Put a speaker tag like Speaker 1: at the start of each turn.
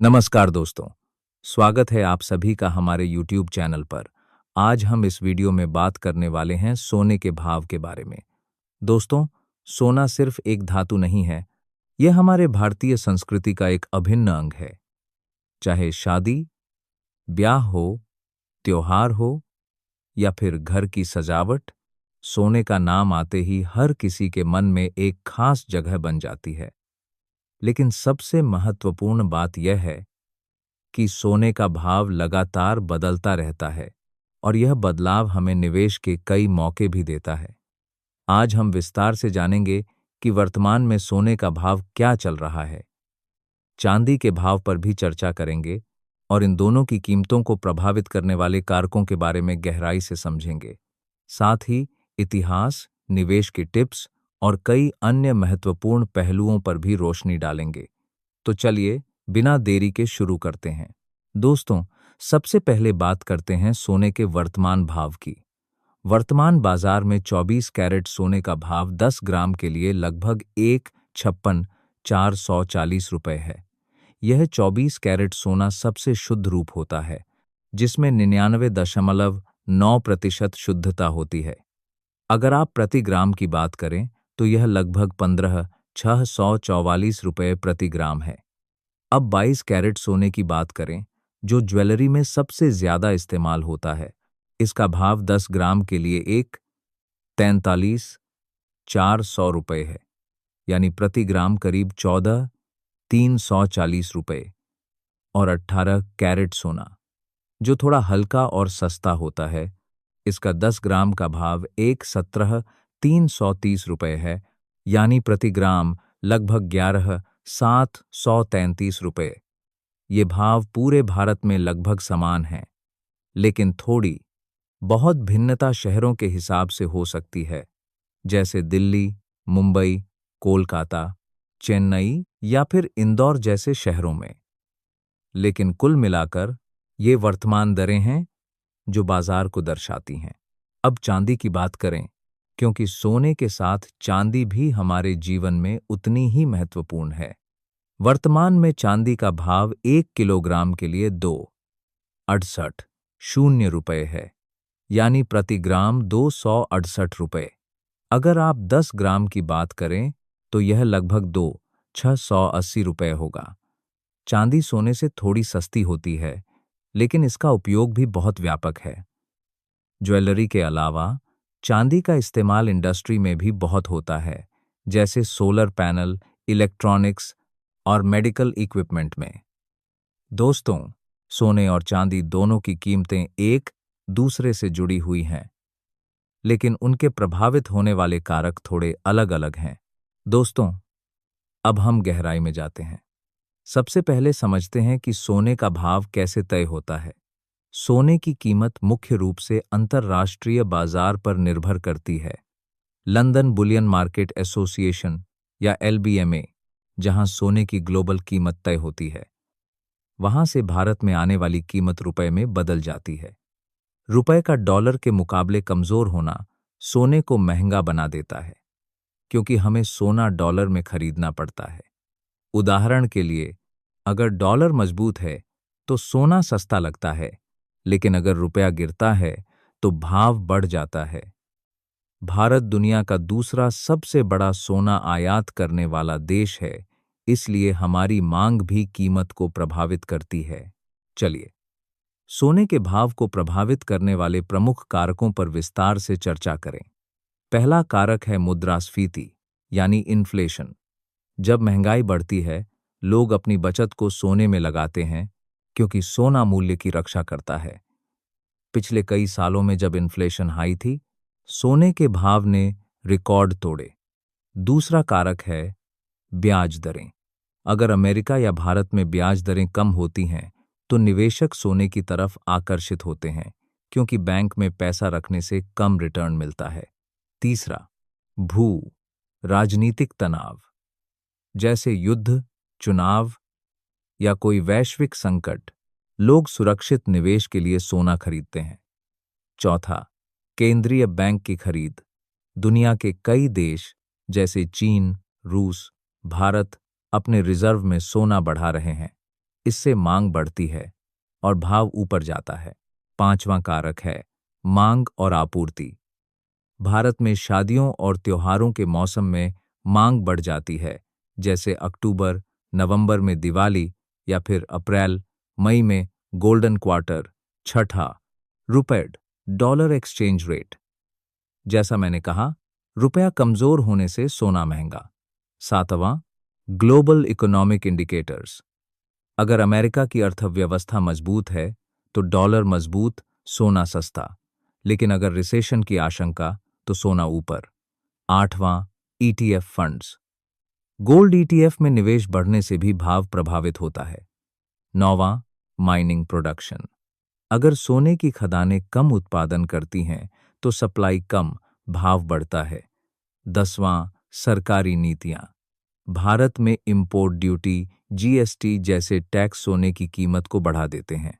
Speaker 1: नमस्कार दोस्तों, स्वागत है आप सभी का हमारे YouTube चैनल पर। आज हम इस वीडियो में बात करने वाले हैं सोने के भाव के बारे में। दोस्तों, सोना सिर्फ एक धातु नहीं है, यह हमारे भारतीय संस्कृति का एक अभिन्न अंग है। चाहे शादी, ब्याह हो, त्योहार हो या फिर घर की सजावट, सोने का नाम आते ही हर किसी के मन में एक खास जगह बन जाती है। लेकिन सबसे महत्वपूर्ण बात यह है कि सोने का भाव लगातार बदलता रहता है और यह बदलाव हमें निवेश के कई मौके भी देता है। आज हम विस्तार से जानेंगे कि वर्तमान में सोने का भाव क्या चल रहा है। चांदी के भाव पर भी चर्चा करेंगे और इन दोनों की कीमतों को प्रभावित करने वाले कारकों के बारे में गहराई से समझेंगे। साथ ही इतिहास, निवेश के टिप्स और कई अन्य महत्वपूर्ण पहलुओं पर भी रोशनी डालेंगे। तो चलिए बिना देरी के शुरू करते हैं। दोस्तों, सबसे पहले बात करते हैं सोने के वर्तमान भाव की। वर्तमान बाजार में 24 कैरेट सोने का भाव 10 ग्राम के लिए लगभग 1,56,440 रुपए है। यह 24 कैरेट सोना सबसे शुद्ध रूप होता है, जिसमें 99.9% शुद्धता होती है। अगर आप प्रति ग्राम की बात करें तो यह लगभग 15,644 रुपए प्रति ग्राम है। अब 22 कैरेट सोने की बात करें, जो ज्वेलरी में सबसे ज्यादा इस्तेमाल होता है। इसका भाव 10 ग्राम के लिए 1,43,400 रुपए है, यानी प्रति ग्राम करीब 14,340 रुपए। और 18 कैरेट सोना, जो थोड़ा हल्का और सस्ता होता है, इसका 10 ग्राम का भाव 1,17,330 रुपए है, यानी प्रति ग्राम लगभग 11,733 रुपए। ये भाव पूरे भारत में लगभग समान हैं, लेकिन थोड़ी बहुत भिन्नता शहरों के हिसाब से हो सकती है, जैसे दिल्ली, मुंबई, कोलकाता, चेन्नई या फिर इंदौर जैसे शहरों में। लेकिन कुल मिलाकर ये वर्तमान दरें हैं जो बाजार को दर्शाती हैं। अब चांदी की बात करें, क्योंकि सोने के साथ चांदी भी हमारे जीवन में उतनी ही महत्वपूर्ण है। वर्तमान में चांदी का भाव 1 किलोग्राम के लिए 2,68,0 रुपए है, यानी प्रति ग्राम 268 रुपए। अगर आप 10 ग्राम की बात करें तो यह लगभग 2,680 रुपए होगा। चांदी सोने से थोड़ी सस्ती होती है, लेकिन इसका उपयोग भी बहुत व्यापक है। ज्वेलरी के अलावा चांदी का इस्तेमाल इंडस्ट्री में भी बहुत होता है, जैसे सोलर पैनल, इलेक्ट्रॉनिक्स और मेडिकल इक्विपमेंट में। दोस्तों, सोने और चांदी दोनों की कीमतें एक दूसरे से जुड़ी हुई हैं, लेकिन उनके प्रभावित होने वाले कारक थोड़े अलग-अलग हैं। दोस्तों, अब हम गहराई में जाते हैं। सबसे पहले समझते हैं कि सोने का भाव कैसे तय होता है। सोने की कीमत मुख्य रूप से अंतर्राष्ट्रीय बाजार पर निर्भर करती है। लंदन बुलियन मार्केट एसोसिएशन या LBMA, जहां सोने की ग्लोबल कीमत तय होती है, वहां से भारत में आने वाली कीमत रुपए में बदल जाती है। रुपए का डॉलर के मुकाबले कमजोर होना सोने को महंगा बना देता है, क्योंकि हमें सोना डॉलर में खरीदना पड़ता है। उदाहरण के लिए, अगर डॉलर मजबूत है तो सोना सस्ता लगता है, लेकिन अगर रुपया गिरता है तो भाव बढ़ जाता है। भारत दुनिया का दूसरा सबसे बड़ा सोना आयात करने वाला देश है, इसलिए हमारी मांग भी कीमत को प्रभावित करती है। चलिए, सोने के भाव को प्रभावित करने वाले प्रमुख कारकों पर विस्तार से चर्चा करें। पहला कारक है मुद्रास्फीति, यानी इन्फ्लेशन। जब महंगाई बढ़ती है, लोग अपनी बचत को सोने में लगाते हैं, क्योंकि सोना मूल्य की रक्षा करता है। पिछले कई सालों में जब इन्फ्लेशन हाई थी, सोने के भाव ने रिकॉर्ड तोड़े। दूसरा कारक है ब्याज दरें। अगर अमेरिका या भारत में ब्याज दरें कम होती हैं, तो निवेशक सोने की तरफ आकर्षित होते हैं, क्योंकि बैंक में पैसा रखने से कम रिटर्न मिलता है। तीसरा, भू राजनीतिक तनाव, जैसे युद्ध, चुनाव या कोई वैश्विक संकट, लोग सुरक्षित निवेश के लिए सोना खरीदते हैं। चौथा, केंद्रीय बैंक की खरीद। दुनिया के कई देश जैसे चीन, रूस, भारत अपने रिजर्व में सोना बढ़ा रहे हैं। इससे मांग बढ़ती है और भाव ऊपर जाता है। पांचवां कारक है मांग और आपूर्ति। भारत में शादियों और त्योहारों के मौसम में मांग बढ़ जाती है, जैसे अक्टूबर नवंबर में दिवाली या फिर अप्रैल मई में गोल्डन क्वार्टर। छठा, रुपए डॉलर एक्सचेंज रेट। जैसा मैंने कहा, रुपया कमजोर होने से सोना महंगा। सातवां, ग्लोबल इकोनॉमिक इंडिकेटर्स। अगर अमेरिका की अर्थव्यवस्था मजबूत है तो डॉलर मजबूत, सोना सस्ता। लेकिन अगर रिसेशन की आशंका तो सोना ऊपर। आठवां, ईटीएफ फंड्स। गोल्ड ईटीएफ में निवेश बढ़ने से भी भाव प्रभावित होता है। नौवां, माइनिंग प्रोडक्शन। अगर सोने की खदानें कम उत्पादन करती हैं तो सप्लाई कम, भाव बढ़ता है। 10वां, सरकारी नीतियां। भारत में इंपोर्ट ड्यूटी, जीएसटी जैसे टैक्स सोने की कीमत को बढ़ा देते हैं।